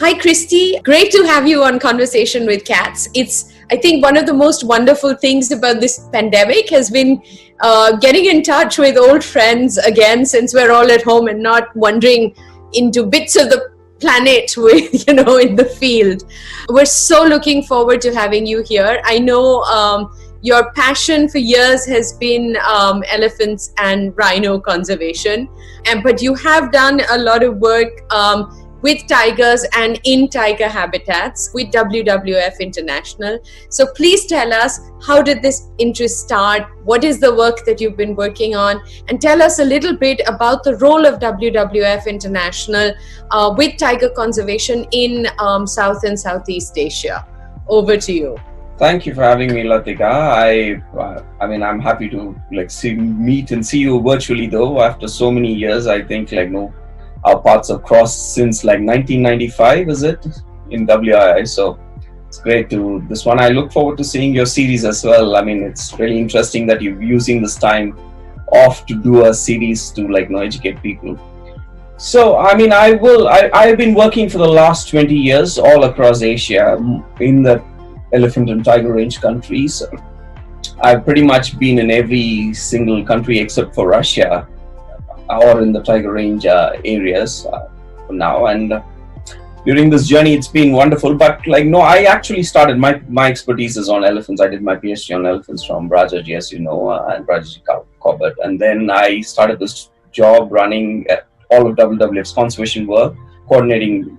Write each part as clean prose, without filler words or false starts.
Hi, Christy. Great to have you on Conversation with Cats. It's, I think, one of the most wonderful things about this pandemic has been getting in touch with old friends again, since we're all at home and not wandering into bits of the planet with, in the field. We're so looking forward to having you here. I know your passion for years has been elephants and rhino conservation, but you have done a lot of work with tigers and in tiger habitats with WWF International. So please tell us, how did this interest start? What is the work that you've been working on? And tell us a little bit about the role of WWF International with tiger conservation in South and Southeast Asia. Over to you. Thank you for having me, Latika. I'm happy to meet and see you virtually, though. After so many years, I think our paths have crossed since 1995, is it, in WII? So it's great to this one. I look forward to seeing your series as well. It's really interesting that you're using this time off to do a series to educate people. So I've been working for the last 20 years all across Asia in the elephant and tiger range countries. I've pretty much been in every single country except for Russia, or in the tiger range areas for now. And during this journey, it's been wonderful. But I actually started, my expertise is on elephants. I did my PhD on elephants from Rajaji, as you know, and Rajaji Corbett. And then I started this job running all of WWF's conservation work, coordinating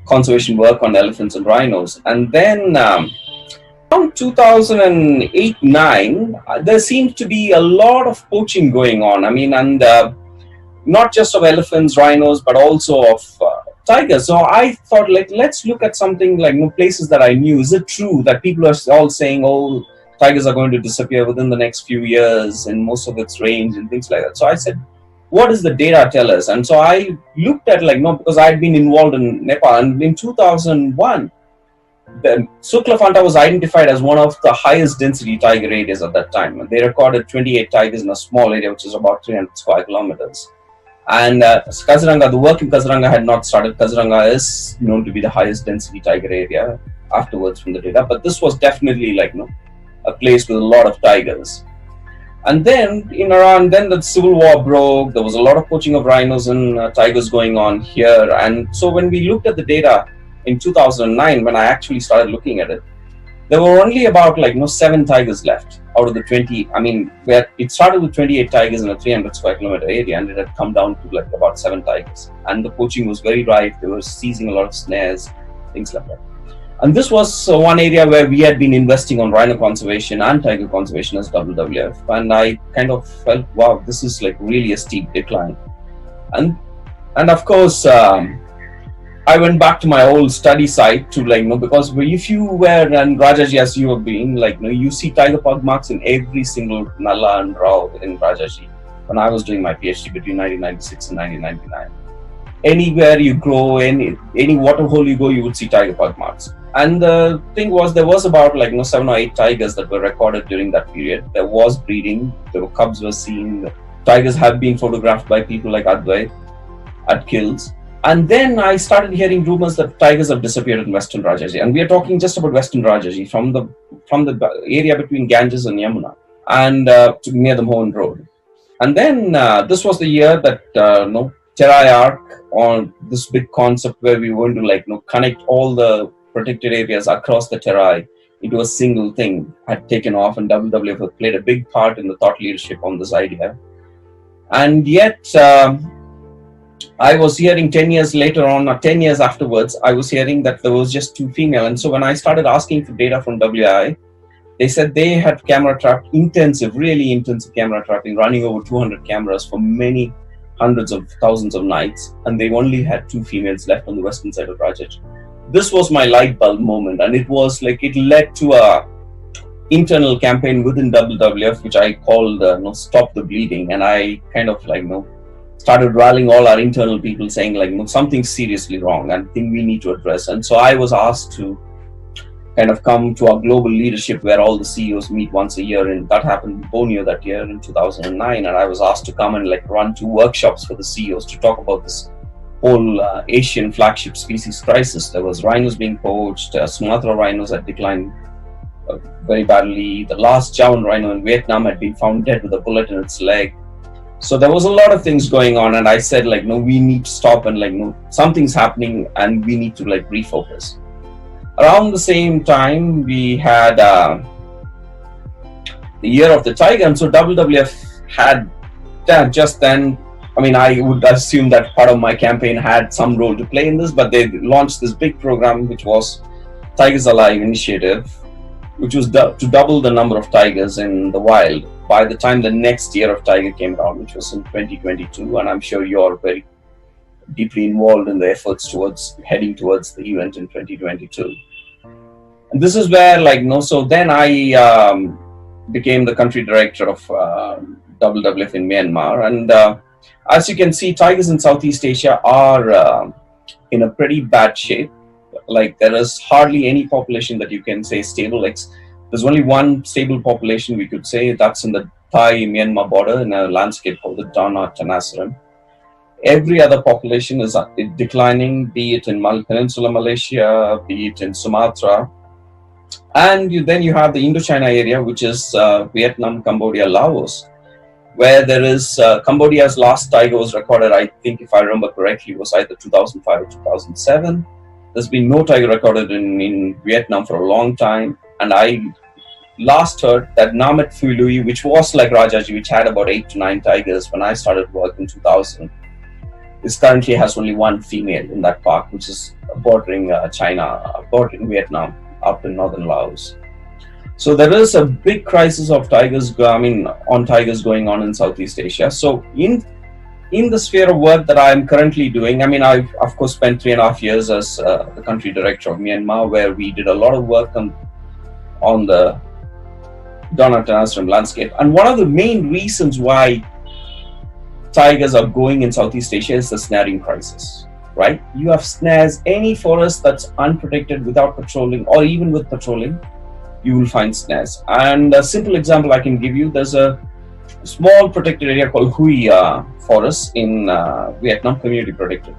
conservation work on elephants and rhinos. And then around 2008-9, there seemed to be a lot of poaching going on. Not just of elephants, rhinos, but also of tigers. So I thought, let's look at something places that I knew. Is it true that people are all saying, oh, tigers are going to disappear within the next few years in most of its range and things like that? So I said, what does the data tell us? And so I looked at because I had been involved in Nepal, and in 2001, the Suklafanta was identified as one of the highest density tiger areas at that time. They recorded 28 tigers in a small area, which is about 300 square kilometers. And Kaziranga, the work in Kaziranga had not started. Kaziranga is known to be the highest density tiger area afterwards from the data, but this was definitely a place with a lot of tigers. And then then the civil war broke. There was a lot of poaching of rhinos and tigers going on here. And so when we looked at the data in 2009, when I actually started looking at it, there were only about 7 tigers left out of the 20. Where it started with 28 tigers in a 300 square kilometer area, and it had come down to about 7 tigers. And the poaching was very rife. They were seizing a lot of snares, things like that. And this was one area where we had been investing on rhino conservation and tiger conservation as WWF. And I kind of felt, wow, this is really a steep decline. And of course, I went back to my old study site to because if you were, and Rajaji, as you have been, you see tiger pug marks in every single Nalla and Rao in Rajaji when I was doing my PhD between 1996 and 1999. Anywhere you grow, any water hole you go, you would see tiger pug marks. And the thing was, there was about 7 or 8 tigers that were recorded during that period. There was breeding, there were cubs were seen. Tigers have been photographed by people like Advait at kills. And then I started hearing rumors that tigers have disappeared in Western Rajaji. And we are talking just about Western Rajaji, from the area between Ganges and Yamuna, and near the Mohan Road. And then this was the year that Terai Arc, on this big concept where we were going to connect all the protected areas across the Terai into a single thing, had taken off, and WWF had played a big part in the thought leadership on this idea. And yet, I was hearing 10 years later on, or 10 years afterwards, I was hearing that there was just 2 female. And so when I started asking for data from WI, they said they had camera trapped, really intensive camera trapping, running over 200 cameras for many hundreds of thousands of nights, and they only had 2 females left on the western side of Rajaj. This was my light bulb moment, and it was it led to a internal campaign within WWF, which I called Stop the Bleeding. And I kind of started rallying all our internal people, saying something's seriously wrong and thing we need to address. And so I was asked to kind of come to our global leadership, where all the CEOs meet once a year, and that happened in Borneo that year in 2009. And I was asked to come and run 2 workshops for the CEOs to talk about this whole Asian flagship species crisis. There was rhinos being poached, Sumatra rhinos had declined very badly. The last Javan rhino in Vietnam had been found dead with a bullet in its leg. So there was a lot of things going on, and I said, like, no, we need to stop, and like, no, something's happening and we need to like refocus. Around the same time, we had the year of the tiger, and so WWF had just then, I mean, I would assume that part of my campaign had some role to play in this, but they launched this big program, which was Tigers Alive initiative, which was to double the number of tigers in the wild by the time the next year of tiger came around, which was in 2022. And I'm sure you're very deeply involved in the efforts towards heading towards the event in 2022. And this is where, like, no, so then I became the country director of WWF in Myanmar. And as you can see, tigers in Southeast Asia are in a pretty bad shape. Like, there is hardly any population that you can say stable. Like, there's only one stable population we could say, that's in the Thai-Myanmar border in a landscape called the Dana Tenasserim. Every other population is declining, be it in Peninsula Malaysia, be it in Sumatra. And then you have the Indochina area, which is Vietnam, Cambodia, Laos, where there is Cambodia's last tiger was recorded, I think, if I remember correctly, was either 2005 or 2007. There's been no tiger recorded in Vietnam for a long time. And I last heard that Namet Phuilui, which was like Rajaji, which had about 8 to 9 tigers when I started work in 2000, this currently has only one female in that park, which is bordering China, bordering Vietnam, up in northern Laos. So there is a big crisis of tigers, on tigers going on in Southeast Asia. So in the sphere of work that I am currently doing, I've of course spent 3.5 years as the country director of Myanmar, where we did a lot of work on the Dana Tenasserim landscape. And one of the main reasons why tigers are going in Southeast Asia is the snaring crisis, right? You have snares, any forest that's unprotected without patrolling, or even with patrolling, you will find snares. And a simple example I can give you, there's a small protected area called Hui Forest in Vietnam, community protected.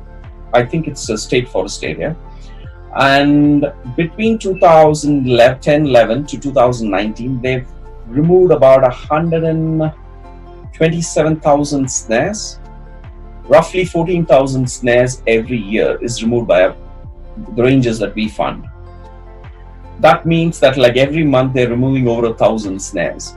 I think it's a state forest area. And between 2010-11 to 2019, they've removed about 127,000 snares. Roughly 14,000 snares every year is removed by the rangers that we fund. That means that like every month they're removing over 1,000 snares.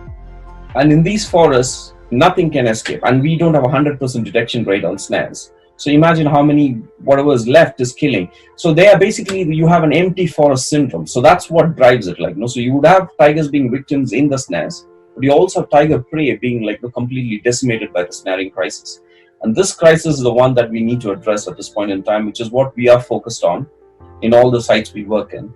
And in these forests, nothing can escape. And we don't have a 100% detection rate on snares. So imagine how many, whatever is left is killing. So they are basically, you have an empty forest syndrome. So that's what drives it. So you would have tigers being victims in the snares, but you also have tiger prey being completely decimated by the snaring crisis. And this crisis is the one that we need to address at this point in time, which is what we are focused on in all the sites we work in.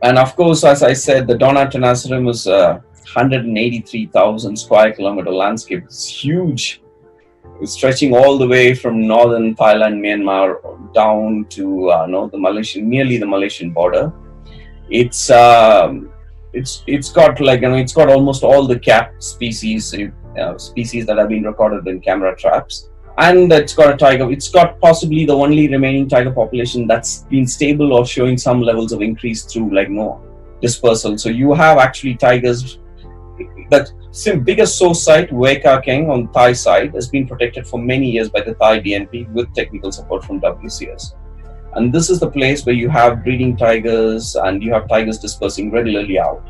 And of course, as I said, the Dana Tenasserim is 183,000 square kilometer landscape. It's huge. It's stretching all the way from northern Thailand, Myanmar, down to nearly the Malaysian border. It's got it's got almost all the capped species that have been recorded in camera traps, and it's got a tiger. It's got possibly the only remaining tiger population that's been stable or showing some levels of increase through dispersal. So you have actually tigers. The biggest source site, Weka Keng on Thai side, has been protected for many years by the Thai DNP with technical support from WCS. And this is the place where you have breeding tigers and you have tigers dispersing regularly out.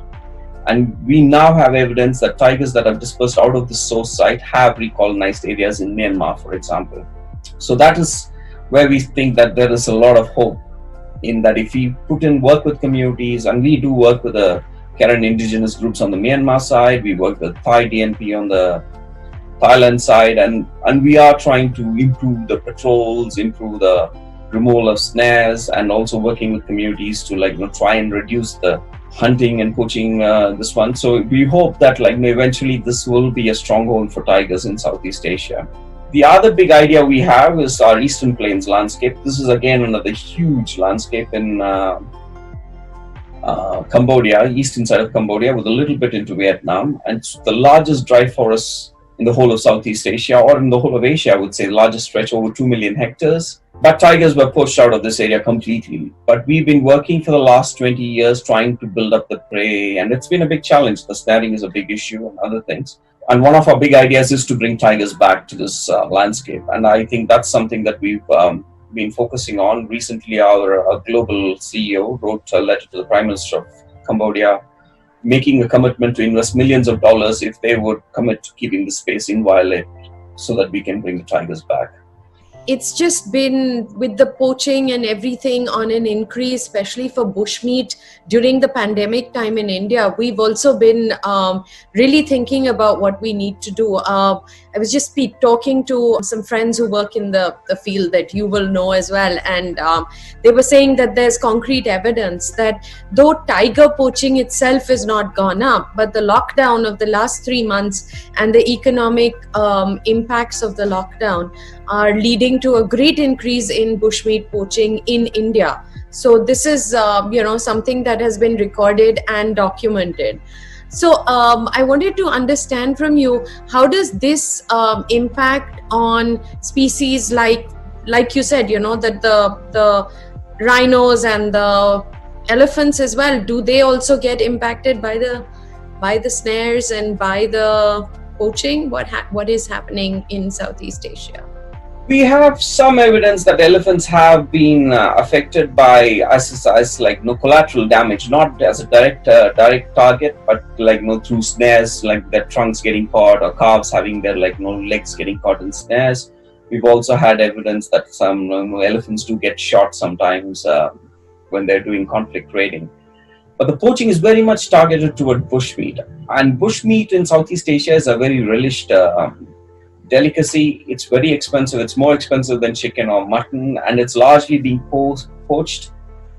And we now have evidence that tigers that have dispersed out of the source site have recolonized areas in Myanmar, for example. So that is where we think that there is a lot of hope in that if we put in work with communities, and we do work with the Karen indigenous groups on the Myanmar side, we work with Thai DNP on the Thailand side, and we are trying to improve the patrols, improve the removal of snares, and also working with communities to try and reduce the hunting and poaching this one. So we hope that eventually this will be a stronghold for tigers in Southeast Asia. The other big idea we have is our Eastern Plains landscape. This is again another huge landscape in Cambodia, eastern side of Cambodia, with a little bit into Vietnam, and it's the largest dry forest in the whole of Southeast Asia, or in the whole of Asia, I would say, the largest stretch, over 2 million hectares. But tigers were pushed out of this area completely. But we've been working for the last 20 years trying to build up the prey, and it's been a big challenge. The snaring is a big issue and other things. And one of our big ideas is to bring tigers back to this landscape. And I think that's something that we've been focusing on. Recently, our global CEO wrote a letter to the Prime Minister of Cambodia, making a commitment to invest millions of dollars if they would commit to keeping the space inviolate so that we can bring the tigers back. It's just been, with the poaching and everything, on an increase, especially for bushmeat during the pandemic time in India. We've also been really thinking about what we need to do. I was just talking to some friends who work in the field that you will know as well, and they were saying that there's concrete evidence that though tiger poaching itself is not gone up, but the lockdown of the last 3 months and the economic impacts of the lockdown are leading to a great increase in bushmeat poaching in India. So this is something that has been recorded and documented. So I wanted to understand from you, how does this impact on species like you said, that the rhinos and the elephants as well, do they also get impacted by the snares and by the poaching? What is happening in Southeast Asia? We have some evidence that elephants have been affected by collateral damage, not as a direct target, but through snares, like their trunks getting caught, or calves having their legs getting caught in snares. We've also had evidence that some elephants do get shot sometimes when they're doing conflict raiding. But the poaching is very much targeted toward bushmeat, and bushmeat in Southeast Asia is a very relished delicacy. It's very expensive. It's more expensive than chicken or mutton, and it's largely being poached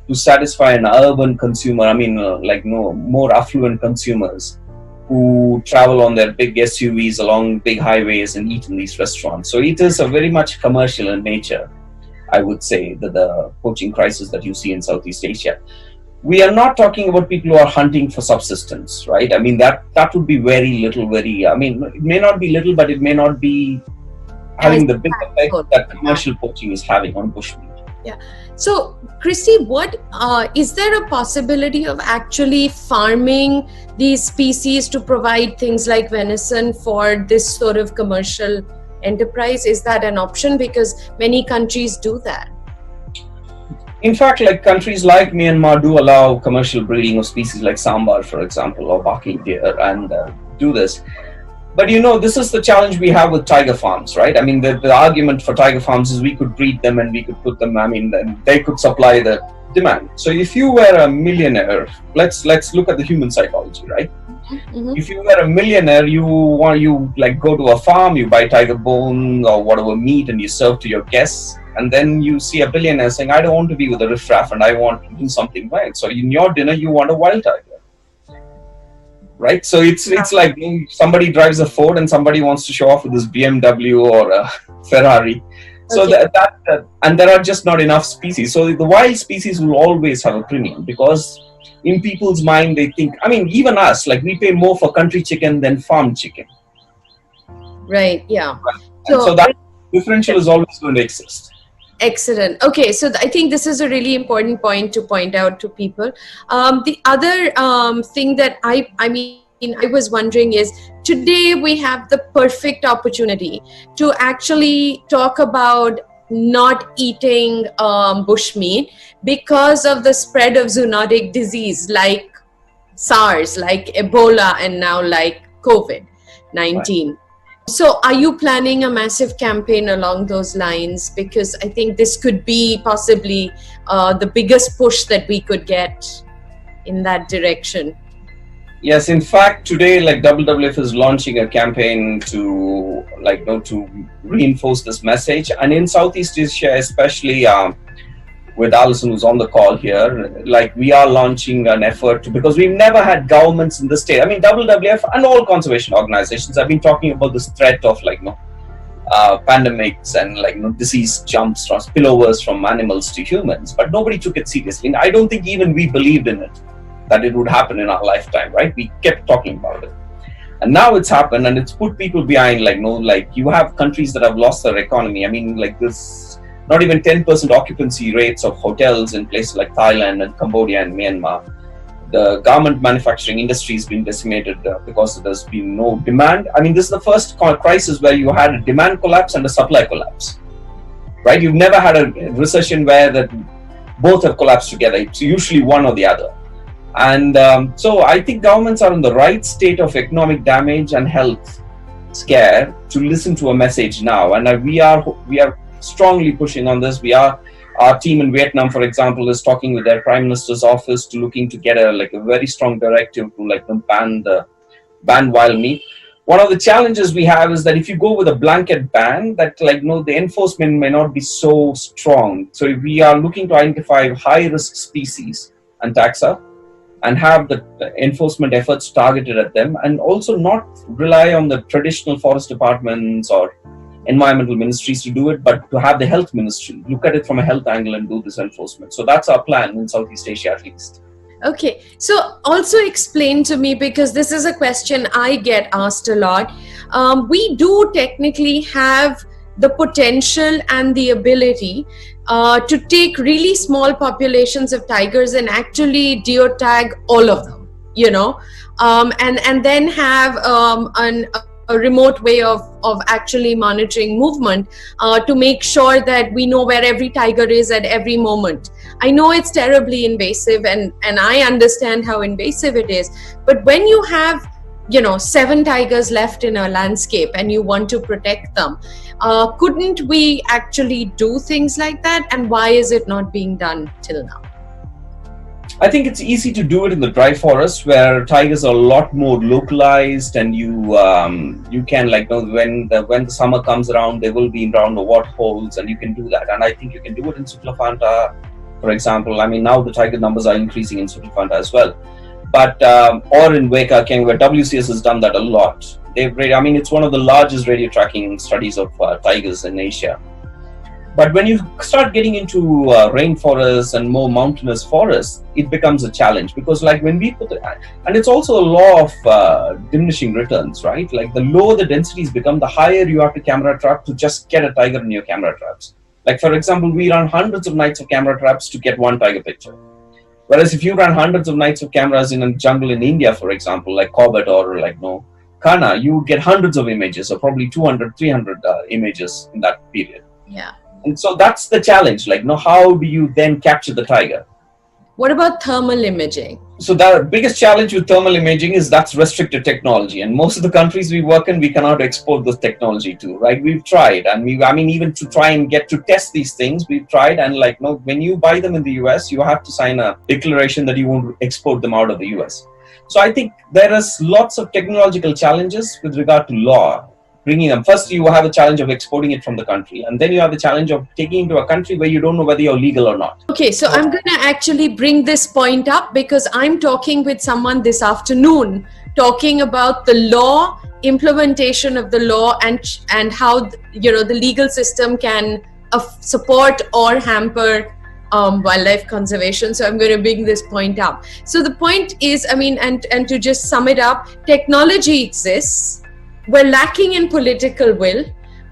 to satisfy an urban consumer. More affluent consumers who travel on their big SUVs along big highways and eat in these restaurants. So it is a very much commercial in nature, I would say, that the poaching crisis that you see in Southeast Asia. We are not talking about people who are hunting for subsistence, right? That would be very little, it may not be little, but it may not be having the big effect that commercial poaching is having on bushmeat. Yeah. So, Christy, what is there a possibility of actually farming these species to provide things like venison for this sort of commercial enterprise? Is that an option? Because many countries do that. In fact, countries like Myanmar do allow commercial breeding of species like sambar, for example, or barking deer, and do this. But this is the challenge we have with tiger farms, right? The argument for tiger farms is we could breed them and we could put them, and they could supply the demand. So if you were a millionaire, let's look at the human psychology, right? Mm-hmm. If you were a millionaire, you go to a farm, you buy tiger bone or whatever meat, and you serve to your guests. And then you see a billionaire saying, I don't want to be with a riffraff and I want to do something right. So in your dinner, you want a wild tiger. Right? So it's like somebody drives a Ford and somebody wants to show off with this BMW or a Ferrari. So okay. And there are just not enough species. So the wild species will always have a premium, because in people's mind, they think, even us, we pay more for country chicken than farm chicken. Right, yeah. Right? So that differential is always going to exist. Excellent. Okay, so I think this is a really important point to point out to people. The other thing that I was wondering is, today we have the perfect opportunity to actually talk about not eating bushmeat because of the spread of zoonotic disease like SARS, like Ebola, and now like COVID-19. Right. So are you planning a massive campaign along those lines? Because I think this could be possibly the biggest push that we could get in that direction. Yes, in fact, today, WWF is launching a campaign to reinforce this message. And in Southeast Asia, especially with Alison, who's on the call here, we are launching an effort because we've never had governments in the state. WWF and all conservation organizations have been talking about this threat of pandemics and disease jumps or spillovers from animals to humans, but nobody took it seriously. And I don't think even we believed in it, that it would happen in our lifetime, right? We kept talking about it. And now it's happened, and it's put people behind. Like you have countries that have lost their economy. I mean, like this, not even 10% occupancy rates of hotels in places like Thailand and Cambodia and Myanmar. The garment manufacturing industry has been decimated because there's been no demand. I mean, this is the first crisis where you had a demand collapse and a supply collapse, right? You've never had a recession where that both have collapsed together. It's usually one or the other. And so I think governments are in the right state of economic damage and health scare to listen to a message now. And we are strongly pushing on this. Our team in Vietnam, for example, is talking with their Prime Minister's office to looking to get a very strong directive to ban wild meat. One of the challenges we have is that if you go with a blanket ban, that the enforcement may not be so strong. So we are looking to identify high-risk species and taxa, and have the enforcement efforts targeted at them, and also not rely on the traditional forest departments or environmental ministries to do it, but to have the health ministry look at it from a health angle and do this enforcement. So that's our plan in Southeast Asia, at least. Okay, so also explain to me, because this is a question I get asked a lot. We do technically have the potential and the ability to take really small populations of tigers and actually geotag all of them, and then have a remote way of actually monitoring movement to make sure that we know where every tiger is at every moment. I know it's terribly invasive, and I understand how invasive it is, but when you have 7 tigers left in a landscape and you want to protect them, couldn't we actually do things like that? And why is it not being done till now? I think it's easy to do it in the dry forest, where tigers are a lot more localized, and you can when the summer comes around, they will be around the waterholes, and you can do that. And I think you can do it in Sutlafanta, for example. I mean, now the tiger numbers are increasing in Sutlafanta as well. But or in Weka King, where WCS has done that a lot. It's one of the largest radio tracking studies of tigers in Asia. But when you start getting into rainforests and more mountainous forests, it becomes a challenge, because when we and it's also a law of diminishing returns, right? Like the lower the densities become, the higher you have to camera trap to just get a tiger in your camera traps. Like, for example, we run hundreds of nights of camera traps to get one tiger picture. Whereas if you run hundreds of nights of cameras in a jungle in India, for example, like Corbett or Kana, you get hundreds of images, or probably 200, 300 images in that period. Yeah. And so that's the challenge. How do you then capture the tiger? What about thermal imaging? So the biggest challenge with thermal imaging is that's restricted technology. And most of the countries we work in, we cannot export this technology to, right? We've tried. And even to try and get to test these things, we've tried. And when you buy them in the US, you have to sign a declaration that you won't export them out of the US. So I think there is lots of technological challenges with regard to law. Bringing them. First, you have a challenge of exporting it from the country, and then you have the challenge of taking it to a country where you don't know whether you're legal or not. Okay, so I'm going to actually bring this point up, because I'm talking with someone this afternoon talking about the law, implementation of the law, and how the legal system can support or hamper wildlife conservation. So I'm going to bring this point up. So the point is, and to just sum it up, technology exists. We're lacking in political will.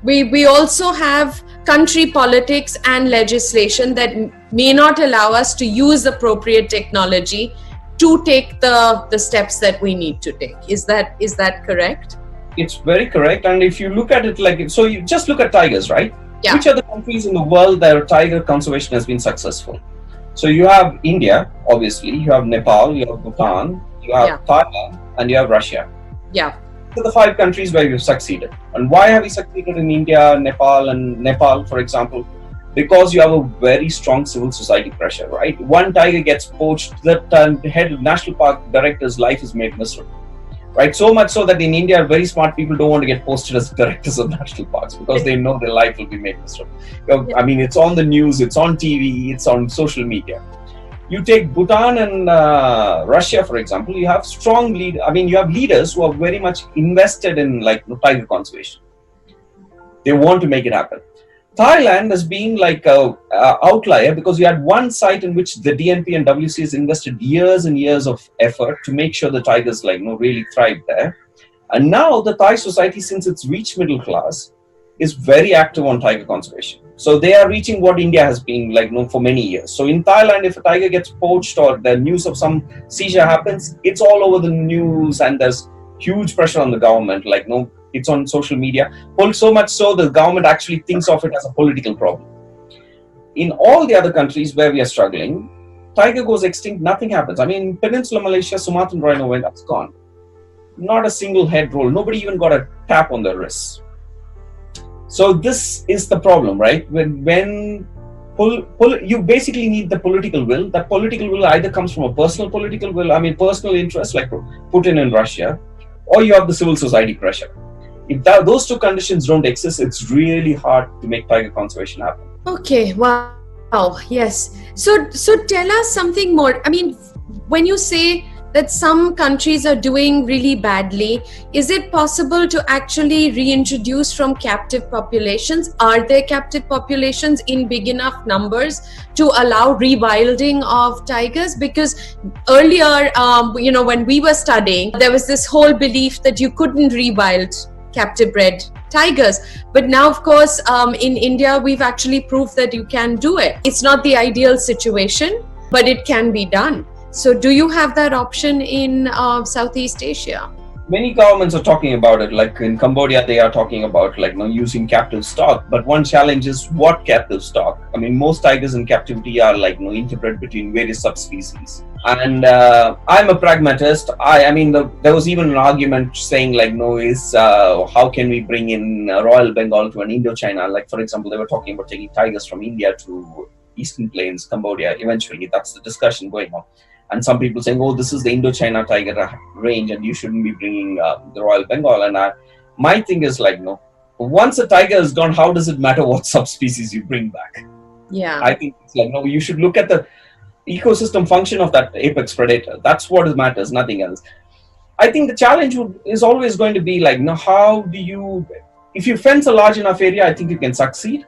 We also have country politics and legislation that may not allow us to use appropriate technology to take the steps that we need to take. Is that correct? It's very correct. And if you look at it so you just look at tigers, right? Yeah. Which are the countries in the world that tiger conservation has been successful? So you have India, obviously. You have Nepal, you have Bhutan, you have Thailand, and you have Russia. Yeah. The 5 countries where we've succeeded. And why have we succeeded in India, Nepal, for example? Because you have a very strong civil society pressure, right? One tiger gets poached, the head of national park director's life is made miserable, right? So much so that in India, very smart people don't want to get posted as directors of national parks, because they know their life will be made miserable. It's on the news, it's on TV, it's on social media. You take Bhutan and Russia, for example, you have strong you have leaders who are very much invested in tiger conservation. They want to make it happen. Thailand has been a outlier, because you had one site in which the DNP and WC has invested years and years of effort to make sure the tigers really thrive there. And now the Thai society, since it's reached middle class, is very active on tiger conservation. So they are reaching what India has been like known for many years. So in Thailand, if a tiger gets poached or the news of some seizure happens, it's all over the news, and there's huge pressure on the government. Like no, it's on social media. So much so the government actually thinks of it as a political problem. In all the other countries where we are struggling, tiger goes extinct, nothing happens. I mean, Peninsular Malaysia, Sumatran rhino went, that's gone. Not a single head roll. Nobody even got a tap on their wrists. So this is the problem, right? When you basically need the political will. That political will either comes from a personal political will, I mean personal interest like Putin in Russia, or you have the civil society pressure. If those two conditions don't exist, it's really hard to make tiger conservation happen. Okay, wow. Yes. So tell us something more. I mean, when you say that some countries are doing really badly, is it possible to actually reintroduce from captive populations? Are there captive populations in big enough numbers to allow rewilding of tigers? Because earlier, when we were studying, there was this whole belief that you couldn't rewild captive bred tigers. But now, of course, in India, we've actually proved that you can do it. It's not the ideal situation, but it can be done. So do you have that option in Southeast Asia? Many governments are talking about it. Like in Cambodia, they are talking about using captive stock. But one challenge is what captive stock? I mean, most tigers in captivity are interbred between various subspecies. And I'm a pragmatist. I mean, there was even an argument saying how can we bring in Royal Bengal to an Indochina? Like, for example, they were talking about taking tigers from India to Eastern Plains, Cambodia. Eventually, that's the discussion going on. And some people saying, oh, this is the Indochina tiger range and you shouldn't be bringing the Royal Bengal. And my thing is once a tiger is gone, how does it matter what subspecies you bring back? Yeah. I think it's you should look at the ecosystem function of that apex predator. That's what matters, nothing else. I think the challenge is always going to be how do you, if you fence a large enough area, I think you can succeed.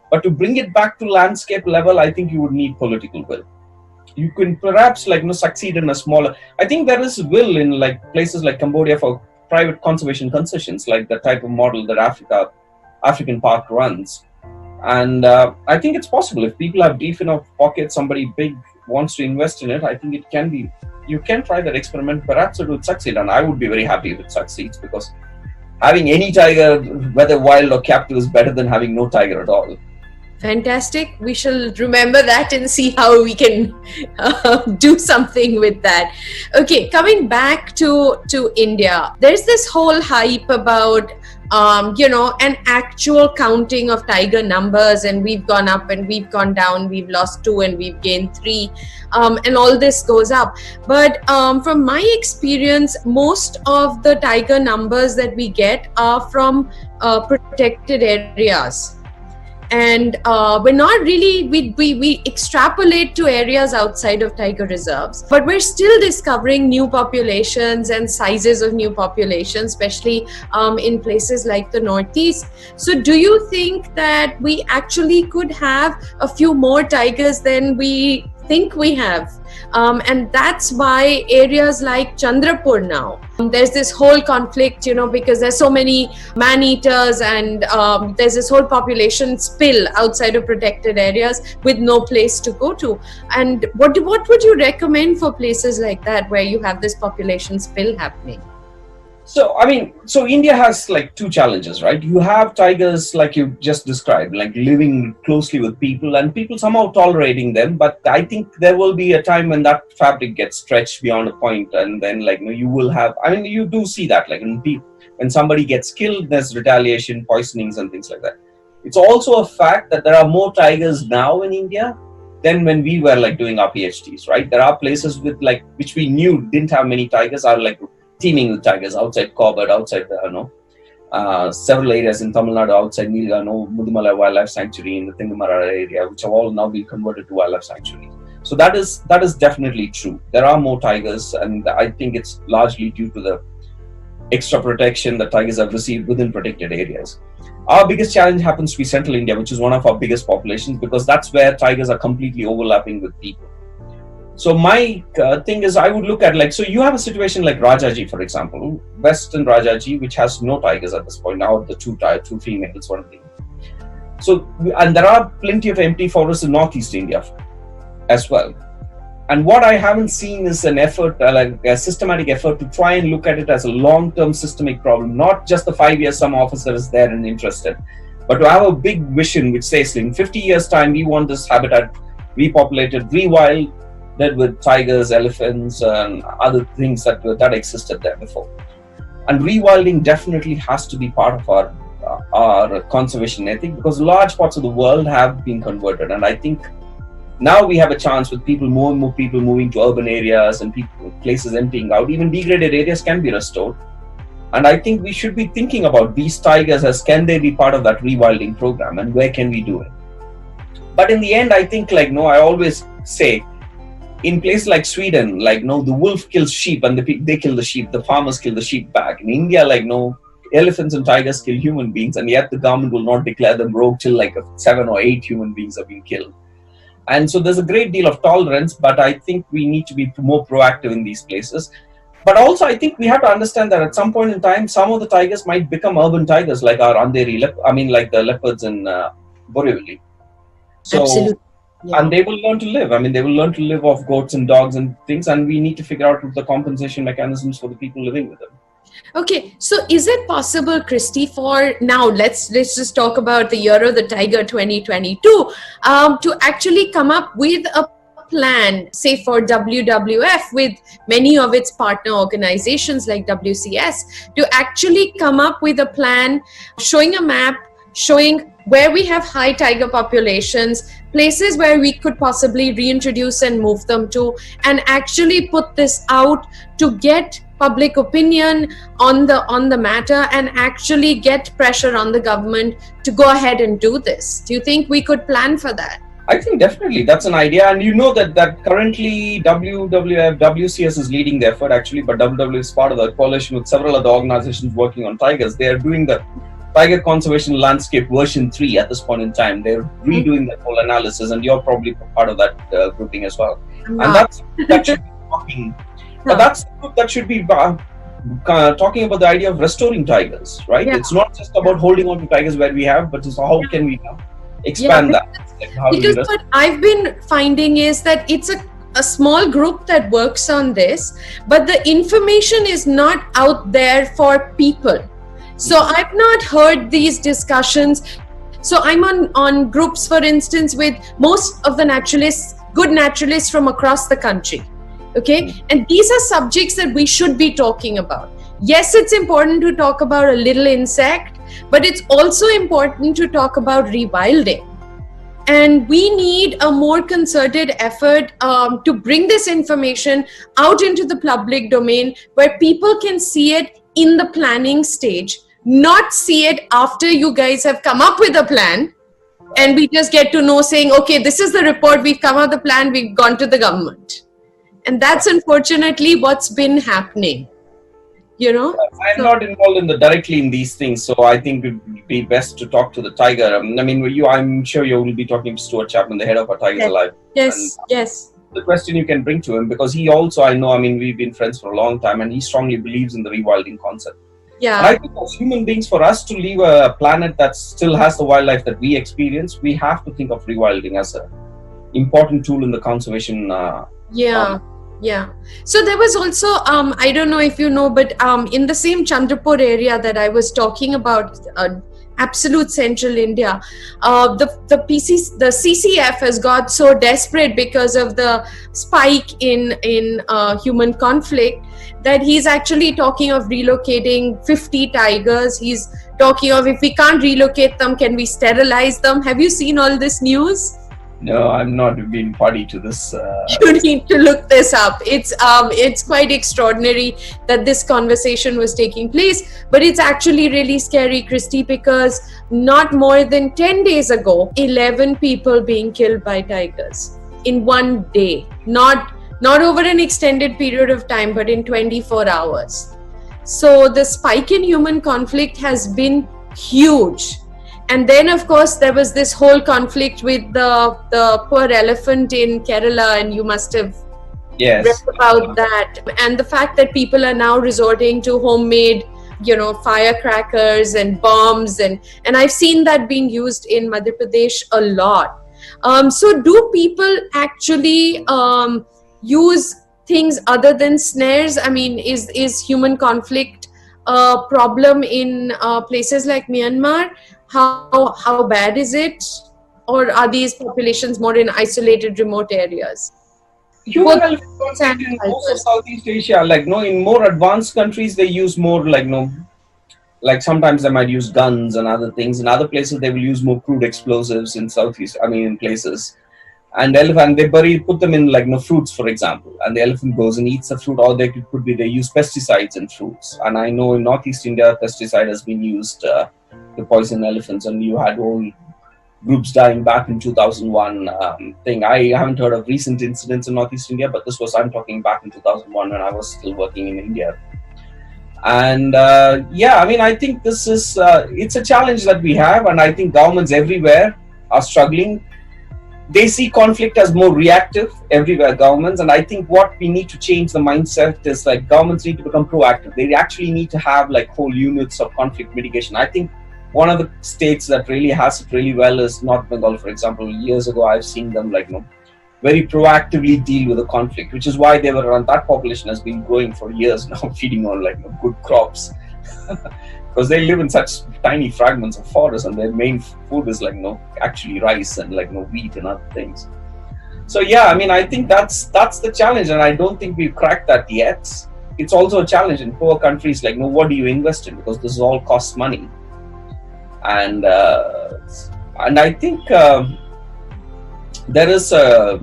But to bring it back to landscape level, I think you would need political will. You can perhaps succeed in a smaller. I think there is will in places like Cambodia for private conservation concessions, like the type of model that African Park runs. And I think it's possible if people have deep enough pockets, somebody big wants to invest in it. I think it can be. You can try that experiment. Perhaps it would succeed, and I would be very happy if it succeeds, because having any tiger, whether wild or captive, is better than having no tiger at all. Fantastic. We shall remember that and see how we can do something with that. Okay, coming back to India, there's this whole hype about an actual counting of tiger numbers, and we've gone up and we've gone down, we've lost 2 and we've gained 3, and all this goes up. But from my experience, most of the tiger numbers that we get are from protected areas. And we're not really, we extrapolate to areas outside of tiger reserves, but we're still discovering new populations and sizes of new populations, especially in places like the Northeast. So do you think that we actually could have a few more tigers than we think we have? And that's why areas like Chandrapur now, there's this whole conflict, because there's so many man-eaters, and there's this whole population spill outside of protected areas with no place to go to. And what would you recommend for places like that where you have this population spill happening? So, India has 2 challenges, right? You have tigers, like you just described, living closely with people and people somehow tolerating them. But I think there will be a time when that fabric gets stretched beyond a point, and then you will have, you do see that, when somebody gets killed, there's retaliation, poisonings and things like that. It's also a fact that there are more tigers now in India than when we were doing our PhDs, right? There are places with which we knew didn't have many tigers, are teeming with tigers outside Corbett, outside several areas in Tamil Nadu, outside Mudumala Wildlife Sanctuary, in the Thingamara area, which have all now been converted to wildlife sanctuaries. So that is definitely true. There are more tigers, and I think it's largely due to the extra protection that tigers have received within protected areas. Our biggest challenge happens to be Central India, which is one of our biggest populations, because that's where tigers are completely overlapping with people. So my thing is, I would look at so you have a situation like Rajaji, for example, Western Rajaji, which has no tigers at this point. Now the two females, one thing. So, and there are plenty of empty forests in Northeast India as well. And what I haven't seen is an effort, a systematic effort to try and look at it as a long-term systemic problem, not just the 5 years some officer is there and interested, but to have a big vision which says in 50 years time, we want this habitat repopulated, rewilded with tigers, elephants, and other things that existed there before. And rewilding definitely has to be part of our conservation ethic, because large parts of the world have been converted. And I think now we have a chance with more and more people moving to urban areas and places emptying out. Even degraded areas can be restored. And I think we should be thinking about these tigers as, can they be part of that rewilding program, and where can we do it? But in the end, I think I always say, in places like Sweden, the wolf kills sheep and they kill the sheep, the farmers kill the sheep back. In India, elephants and tigers kill human beings, and yet the government will not declare them rogue till 7 or 8 human beings have been killed. And so there's a great deal of tolerance, but I think we need to be more proactive in these places. But also, I think we have to understand that at some point in time, some of the tigers might become urban tigers, like our Andheri like the leopards in Borivali. So, absolutely. Yeah. And they will learn to live. They will learn to live off goats and dogs and things, and we need to figure out the compensation mechanisms for the people living with them. Okay, so is it possible, Christy, for now, let's just talk about the Year of the Tiger 2022, to actually come up with a plan, say for WWF with many of its partner organizations like WCS, to actually come up with a plan showing a map, showing where we have high tiger populations, places where we could possibly reintroduce and move them to, and actually put this out to get public opinion on the matter and actually get pressure on the government to go ahead and do this. Do you think we could plan for that? I think definitely that's an idea, and that currently WCS is leading the effort actually, but WWF is part of the coalition with several other organizations working on tigers. They are doing the Tiger Conservation Landscape version 3 at this point in time. They're redoing that whole analysis, and you're probably part of that grouping as well. And that should be talking. But that's the group that should be talking about the idea of restoring tigers, right? Yeah. It's not just about holding on to tigers where we have, but just how can we expand that? Because what I've been finding is that it's a small group that works on this, but the information is not out there for people. So I've not heard these discussions. So I'm on groups, for instance, with most of the good naturalists from across the country. Okay, and these are subjects that we should be talking about. Yes, it's important to talk about a little insect, but it's also important to talk about rewilding. And we need a more concerted effort to bring this information out into the public domain where people can see it in the planning stage, not see it after you guys have come up with a plan and we just get to know saying, okay, this is the report, we've come up with the plan, we've gone to the government. And that's unfortunately what's been happening. I'm not involved directly in these things, so I think it would be best to talk to the tiger. I'm sure you will be talking to Stuart Chapman, the head of our Tigers Alive. Yes, yes. The question you can bring to him, because he also, we've been friends for a long time, and he strongly believes in the rewilding concept. Yeah. And I think as human beings, for us to leave a planet that still has the wildlife that we experience, we have to think of rewilding as an important tool in the conservation. Yeah. So there was also, I don't know if you know, but in the same Chandrapur area that I was talking about, absolute central India, the CCF has got so desperate because of the spike in human conflict that he's actually talking of relocating 50 tigers. He's talking of, if we can't relocate them, can we sterilize them? Have you seen all this news? No, I'm not being party to this. You need to look this up. It's quite extraordinary that this conversation was taking place, but it's actually really scary, Christy, because not more than 10 days ago, 11 people being killed by tigers in one day. Not over an extended period of time, but in 24 hours. So the spike in human conflict has been huge. And then, of course, there was this whole conflict with the poor elephant in Kerala, and you must have Yes. read about that, and the fact that people are now resorting to homemade, firecrackers and bombs, and I've seen that being used in Madhya Pradesh a lot. So do people actually use things other than snares? I mean, is human conflict a problem in places like Myanmar? How bad is it? Or are these populations more in isolated, remote areas? Human Both elephant conflict in most of tigers. Southeast Asia, in more advanced countries, they use more sometimes they might use guns and other things. In other places, they will use more crude explosives in in places. And elephant, they put them in fruits, for example, and the elephant goes and eats the fruit, or they use pesticides in fruits. And I know in Northeast India, pesticide has been used to poison elephants, and you had whole groups dying back in 2001 thing. I haven't heard of recent incidents in Northeast India, but I'm talking back in 2001 when I was still working in India. And I think this is it's a challenge that we have, and I think governments everywhere are struggling. They see conflict as more reactive everywhere, governments, and I think what we need to change the mindset is governments need to become proactive. They actually need to have whole units of conflict mitigation. I think one of the states that really has it really well is North Bengal, for example. Years ago, I've seen them very proactively deal with the conflict, which is why they were around. That population has been growing for years now, feeding on good crops, because they live in such tiny fragments of forest, and their main food is actually rice and wheat and other things. So I think that's the challenge, and I don't think we've cracked that yet. It's also a challenge in poor countries. What do you invest in? Because this all costs money. And I think there is a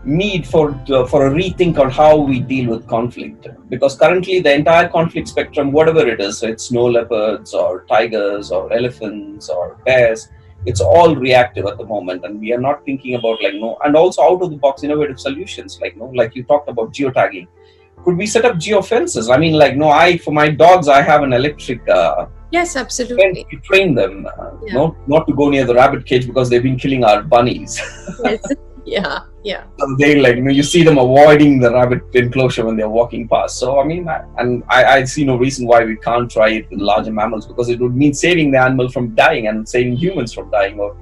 need for a rethink on how we deal with conflict, because currently the entire conflict spectrum, whatever it is, so it's snow leopards or tigers or elephants or bears, it's all reactive at the moment, and we are not thinking about and also out of the box innovative solutions like you talked about geotagging. Could we set up geofences? For my dogs, I have an electric Yes, absolutely. we train them not to go near the rabbit cage because they've been killing our bunnies. Yes. Yeah. So they you see them avoiding the rabbit enclosure when they're walking past. So I see no reason why we can't try it with larger mammals, because it would mean saving the animal from dying and saving humans from dying, or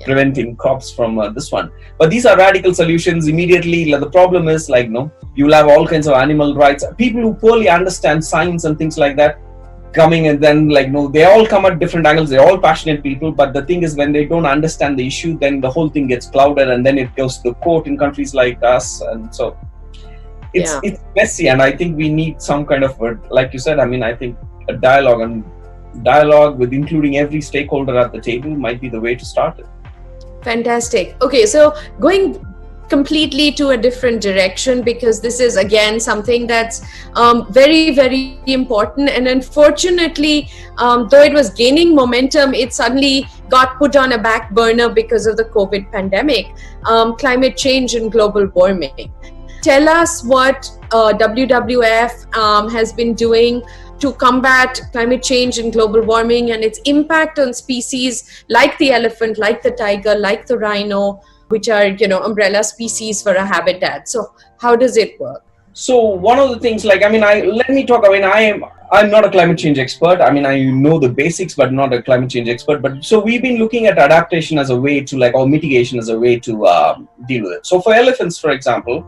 preventing crops from this one. But these are radical solutions. Immediately, the problem is you will have all kinds of animal rights people who poorly understand science and things like that coming, and then they all come at different angles. They're all passionate people, but the thing is, when they don't understand the issue, then the whole thing gets clouded, and then it goes to the court in countries like us, and so it's messy. And I think we need some kind of like you said, I think a dialogue with including every stakeholder at the table might be the way to start it. Fantastic. Okay, so going completely to a different direction, because this is again something that's very, very important, and unfortunately, though it was gaining momentum, it suddenly got put on a back burner because of the COVID pandemic. Climate change and global warming. Tell us what WWF has been doing to combat climate change and global warming and its impact on species like the elephant, like the tiger, like the rhino, which are, umbrella species for a habitat. So how does it work? So one of the things, let me talk. I'm not a climate change expert. I know the basics, but not a climate change expert. But so we've been looking at adaptation as a way to or mitigation as a way to deal with it. So for elephants, for example,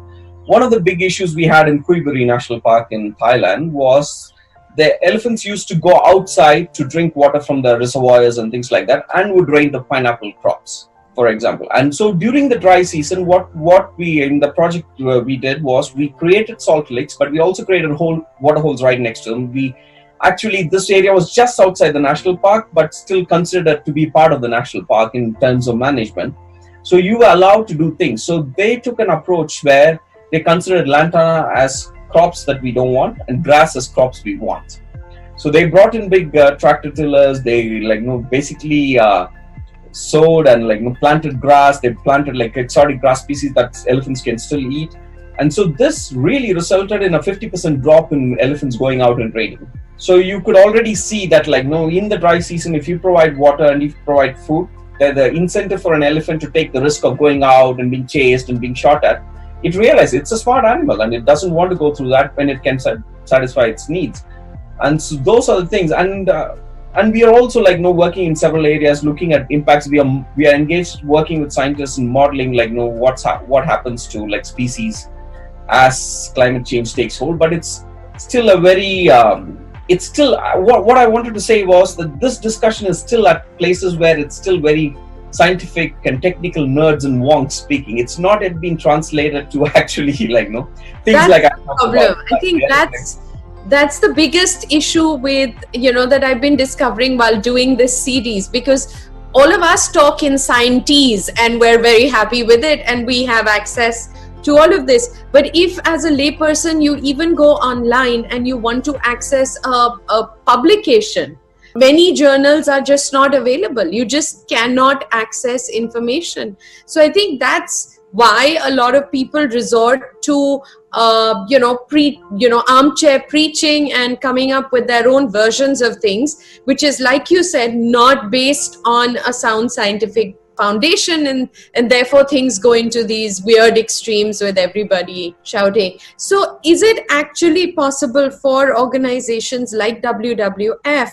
one of the big issues we had in Kuiburi National Park in Thailand was the elephants used to go outside to drink water from the reservoirs and things like that, and would raid the pineapple crops, for example. And so during the dry season, what we in the project we did was we created salt licks, but we also created whole water holes right next to them. This area was just outside the national park, but still considered to be part of the national park in terms of management. So you were allowed to do things. So they took an approach where they considered lantana as crops that we don't want and grass as crops we want. So they brought in big tractor tillers. They basically sowed and planted grass. They planted exotic grass species that elephants can still eat. And so this really resulted in a 50% drop in elephants going out and raiding. So you could already see that in the dry season, if you provide water and if you provide food, the incentive for an elephant to take the risk of going out and being chased and being shot at it realized it's a smart animal and it doesn't want to go through that when it can satisfy its needs. And so those are the things. And we are also working in several areas looking at impacts. We are engaged working with scientists in modeling what happens to species as climate change takes hold. But it's still a very what I wanted to say was that this discussion is still at places where it's still very scientific and technical nerds and wonks speaking. It's not yet been translated to actually things that's like the problem. I think that's the biggest issue with that I've been discovering while doing this series, because all of us talk in scientese and we're very happy with it and we have access to all of this. But if as a layperson you even go online and you want to access a publication, many journals are just not available. You just cannot access information. So I think that's why a lot of people resort to armchair preaching and coming up with their own versions of things, which is, like you said, not based on a sound scientific foundation, and therefore things go into these weird extremes with everybody shouting. So is it actually possible for organizations like WWF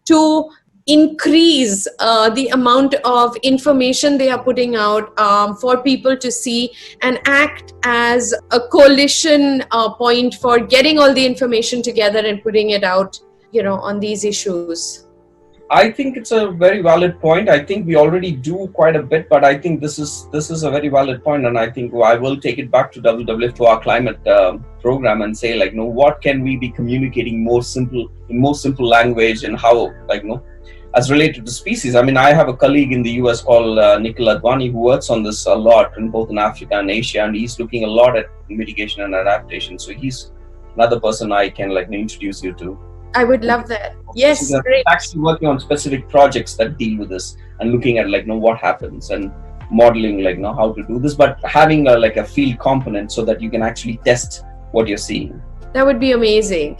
to increase the amount of information they are putting out for people to see and act as a coalition point for getting all the information together and putting it out, on these issues? I think it's a very valid point. I think we already do quite a bit, but I think this is a very valid point, and I think I will take it back to WWF, to our climate program, and say what can we be communicating in more simple language, and how as related to species. I mean, I have a colleague in the US called Nikhil Advani, who works on this a lot in both in Africa and Asia, and he's looking a lot at mitigation and adaptation. So he's another person I can introduce you to. I would love that. Yes, great. Actually working on specific projects that deal with this and looking at what happens and modeling how to do this, but having a field component so that you can actually test what you're seeing. That would be amazing.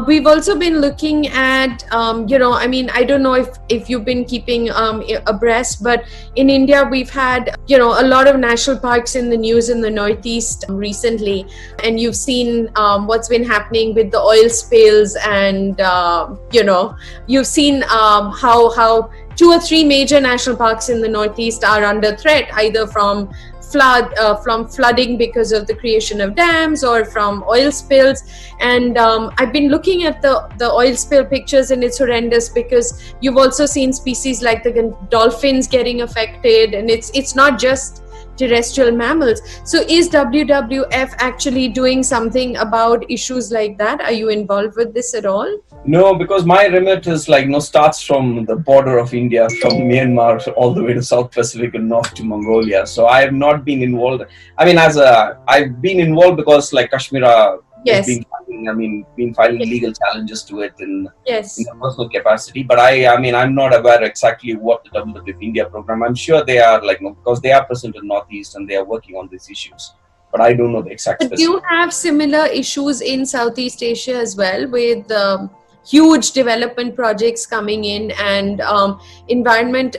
We've also been looking at, I don't know if you've been keeping abreast, but in India, we've had, a lot of national parks in the news in the Northeast recently. And you've seen what's been happening with the oil spills, and, you've seen how 2 or 3 major national parks in the Northeast are under threat, either from flooding because of the creation of dams or from oil spills. And I've been looking at the oil spill pictures, and it's horrendous, because you've also seen species like the dolphins getting affected, and it's not just terrestrial mammals. So is WWF actually doing something about issues like that? Are you involved with this at all? No, because my remit is starts from the border of India, from Myanmar all the way to South Pacific and north to Mongolia. So I have not been involved. I mean, I've been involved because Kashmir yes. been filing legal challenges to it in a personal capacity. But I'm not aware exactly what the WWF India program. I'm sure they are because they are present in Northeast and they are working on these issues. But I don't know the exact specifics. Do you have similar issues in Southeast Asia as well, with huge development projects coming in and environment,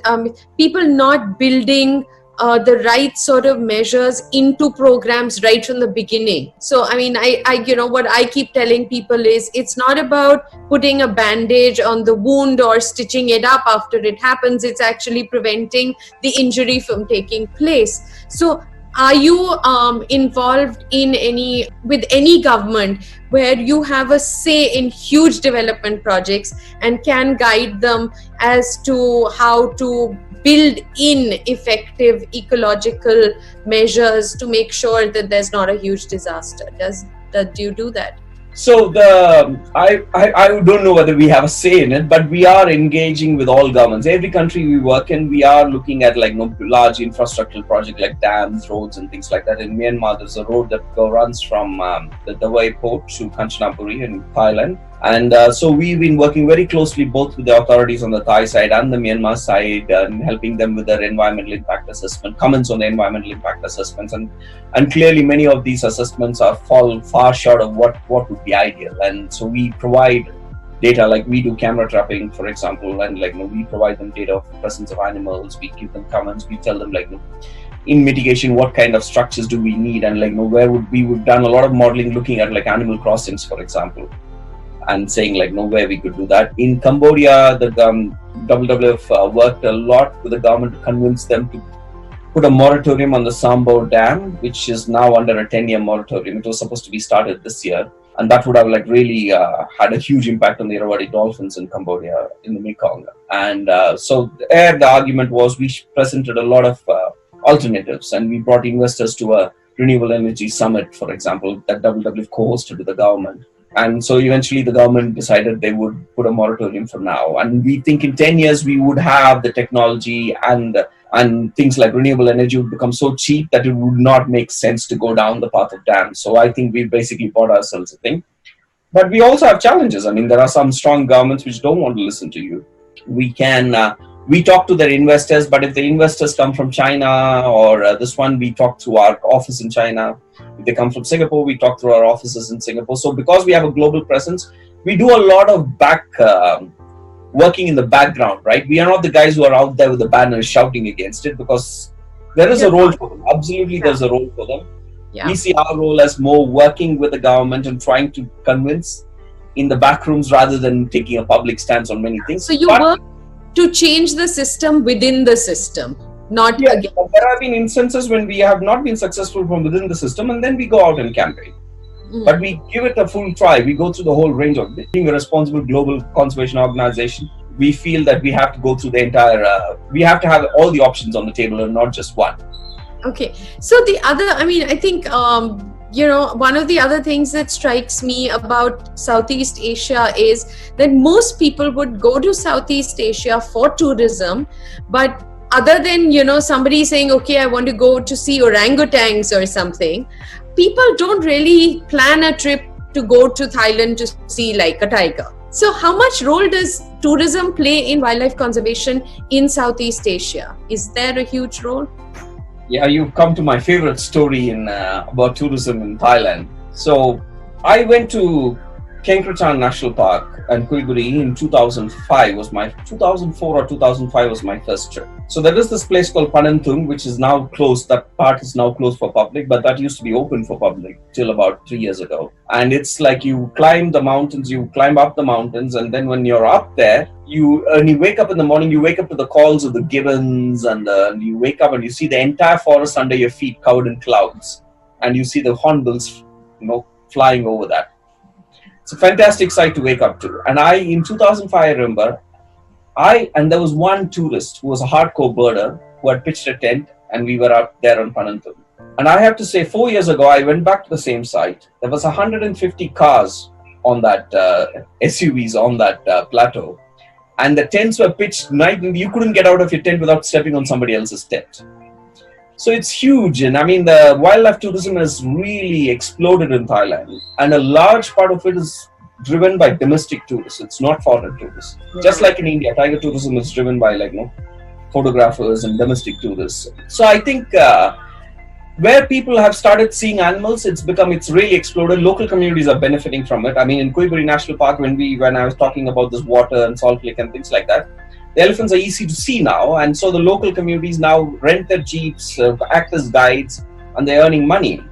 people not building the right sort of measures into programs right from the beginning? So, what I keep telling people is, it's not about putting a bandage on the wound or stitching it up after it happens. It's actually preventing the injury from taking place. So, are you involved with any government where you have a say in huge development projects and can guide them as to how to build in effective ecological measures to make sure that there's not a huge disaster? Do you do that? So I don't know whether we have a say in it, but we are engaging with all governments. Every country we work in, we are looking at large infrastructural projects like dams, roads, and things like that. In Myanmar, there's a road that runs from the Dawei port to Kanchanaburi in Thailand. And so we've been working very closely both with the authorities on the Thai side and the Myanmar side, and helping them with their environmental impact assessment, comments on the environmental impact assessments. And clearly many of these assessments fall far short of what would be ideal. And so we provide data, we do camera trapping, for example, and we provide them data of presence of animals. We give them comments. We tell them in mitigation, what kind of structures do we need, and like, where would we've done a lot of modeling looking at like animal crossings, for example, and saying like, where we could do that. In Cambodia, the WWF worked a lot with the government to convince them to put a moratorium on the Sambor Dam, which is now under a 10-year moratorium. It was supposed to be started this year, and that would have like really had a huge impact on the Irrawaddy dolphins in Cambodia in the Mekong. And so there the argument was we presented a lot of alternatives, and we brought investors to a renewable energy summit, for example, that WWF co-hosted with the government. And so eventually the government decided they would put a moratorium for now. And we think in 10 years we would have the technology, and things like renewable energy would become so cheap that it would not make sense to go down the path of dams. So I think we basically bought ourselves a thing. But we also have challenges. I mean, there are some strong governments which don't want to listen to you. We talk to their investors, but if the investors come from China or this one, we talk to our office in China. If they come from Singapore, we talk through our offices in Singapore. So because we have a global presence, we do a lot of working in the background, right? We are not the guys who are out there with the banners shouting against it, because there is a role for them. Absolutely, there's a role for them. We see our role as more working with the government and trying to convince in the back rooms rather than taking a public stance on many things. So you work to change the system within the system, not against. There have been instances when we have not been successful from within the system, and then we go out and campaign. But we give it a full try. We go through the whole range of it. Being a responsible global conservation organization, we feel that we have to go through the entire, we have to have all the options on the table and not just one. Okay. So the other, I think, one of the other things that strikes me about Southeast Asia is that most people would go to Southeast Asia for tourism, but other than, somebody saying, okay, I want to go to see orangutans or something, people don't really plan a trip to go to Thailand to see like a tiger. So how much role does tourism play in wildlife conservation in Southeast Asia? Is there a huge role? Yeah, you've come to my favorite story about tourism in Thailand. So I went to Kengkrachan National Park and Kuiburi in 2004 or 2005 was my first trip. So there is this place called Pananthung, which is now closed. That part is now closed for public, but that used to be open for public till about 3 years ago. And it's like you climb the mountains, you climb up the mountains, and then when you're up there, when you wake up in the morning, you wake up to the calls of the gibbons, and you wake up and you see the entire forest under your feet covered in clouds, and you see the hornbills, flying over that. It's a fantastic sight to wake up to. And in 2005, I remember, there was one tourist who was a hardcore birder who had pitched a tent, and we were out there on Pananthung. And I have to say, 4 years ago, I went back to the same site. There was 150 cars on that, SUVs on that plateau. And the tents were pitched night, and you couldn't get out of your tent without stepping on somebody else's tent. So it's huge. And the wildlife tourism has really exploded in Thailand. And a large part of it is driven by domestic tourists. It's not foreign tourists. Yeah. Just like in India, tiger tourism is driven by photographers and domestic tourists. So I think where people have started seeing animals, it's really exploded. Local communities are benefiting from it. In Kuiburi National Park, when I was talking about this water and salt lake and things like that, the elephants are easy to see now, and so the local communities now rent their jeeps, act as guides, and they're earning money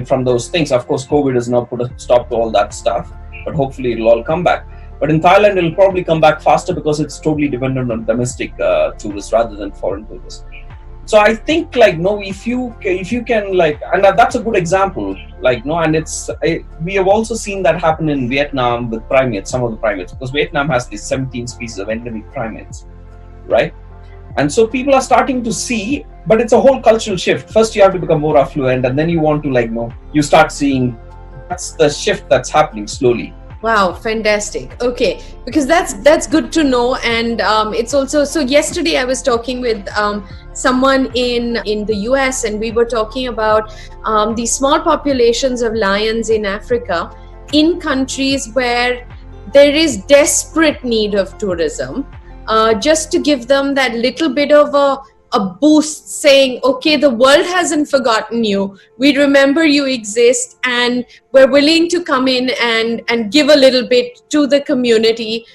from those things. Of course, COVID has now put a stop to all that stuff, but hopefully it'll all come back. But in Thailand, it'll probably come back faster because it's totally dependent on domestic tourists rather than foreign tourists. So I think if you can and that's a good example, and we have also seen that happen in Vietnam with primates, some of the primates, because Vietnam has these 17 species of endemic primates, right? And so people are starting to see, but it's a whole cultural shift. First, you have to become more affluent, and then you want to you start seeing that's the shift that's happening slowly. Wow, fantastic. Okay, because that's good to know. And it's also, so yesterday I was talking with someone in the US, and we were talking about the small populations of lions in Africa in countries where there is desperate need of tourism, just to give them that little bit of a boost, saying, okay, the world hasn't forgotten you. We remember you exist, and we're willing to come in and give a little bit to the community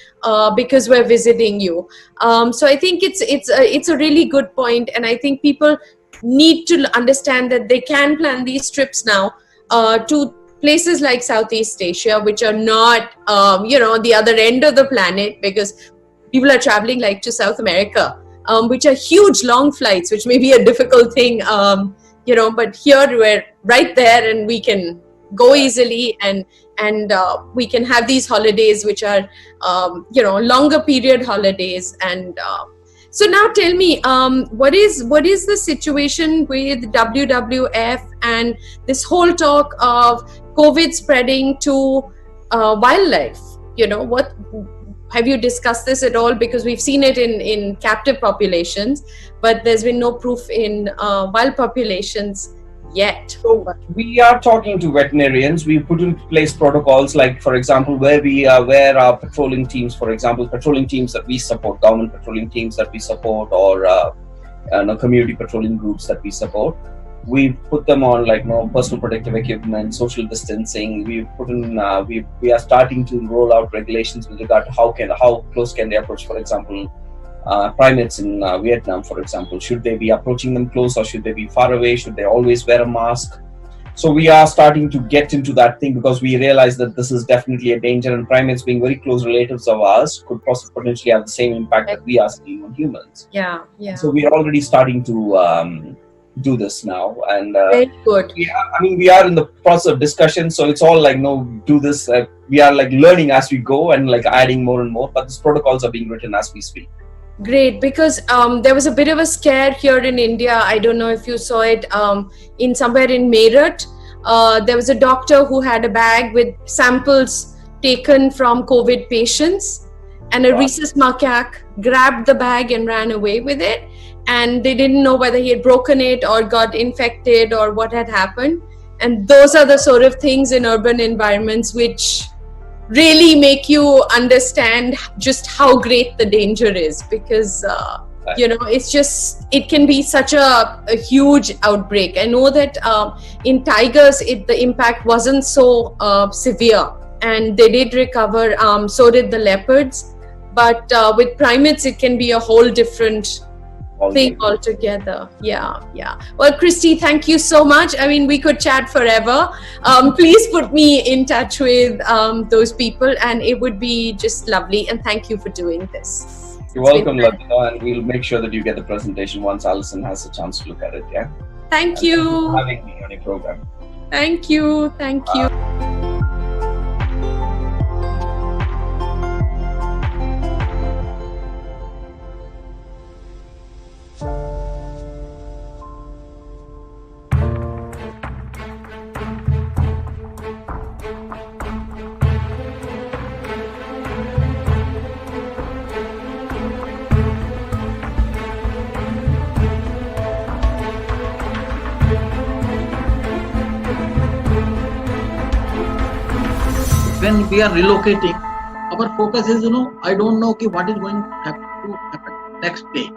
because we're visiting you. So I think it's a really good point, and I think people need to understand that they can plan these trips now to places like Southeast Asia, which are not, the other end of the planet, because people are traveling like to South America, which are huge long flights, which may be a difficult thing, but here we're right there and we can go easily, and we can have these holidays which are, longer period holidays. And so now tell me, what is the situation with WWF and this whole talk of COVID spreading to wildlife? What have you discussed this at all? Because we've seen it in captive populations, but there's been no proof in wild populations yet. So we are talking to veterinarians. We put in place protocols, like, for example, where our patrolling teams, for example, patrolling teams that we support, government patrolling teams that we support, or community patrolling groups that we support, we put them on personal protective equipment, social distancing. We are starting to roll out regulations with regard to how close can they approach, for example, primates in Vietnam, for example. Should they be approaching them close, or should they be far away? Should they always wear a mask? So we are starting to get into that thing, because we realize that this is definitely a danger, and primates, being very close relatives of ours, could potentially have the same impact that we are seeing on humans. Yeah. So we are already starting to do this now, and very good. We are in the process of discussion, so it's all do this. We are learning as we go, and adding more and more, but these protocols are being written as we speak. Great, because there was a bit of a scare here in India. I don't know if you saw it somewhere in Meerut. There was a doctor who had a bag with samples taken from COVID patients, and a rhesus macaque grabbed the bag and ran away with it. And they didn't know whether he had broken it or got infected or what had happened. And those are the sort of things in urban environments which really make you understand just how great the danger is, because it can be such a huge outbreak. I know that in tigers the impact wasn't so severe, and they did recover, so did the leopards, but with primates it can be a whole different thing altogether. Yeah. Well, Christy, thank you so much. We could chat forever. Please put me in touch with those people, and it would be just lovely. And thank you for doing this. You're welcome, Latika, and we'll make sure that you get the presentation once Alison has a chance to look at it. Yeah. Thank you for having me on your program. Thank you. When we are relocating, our focus is, I don't know what is going to happen next day.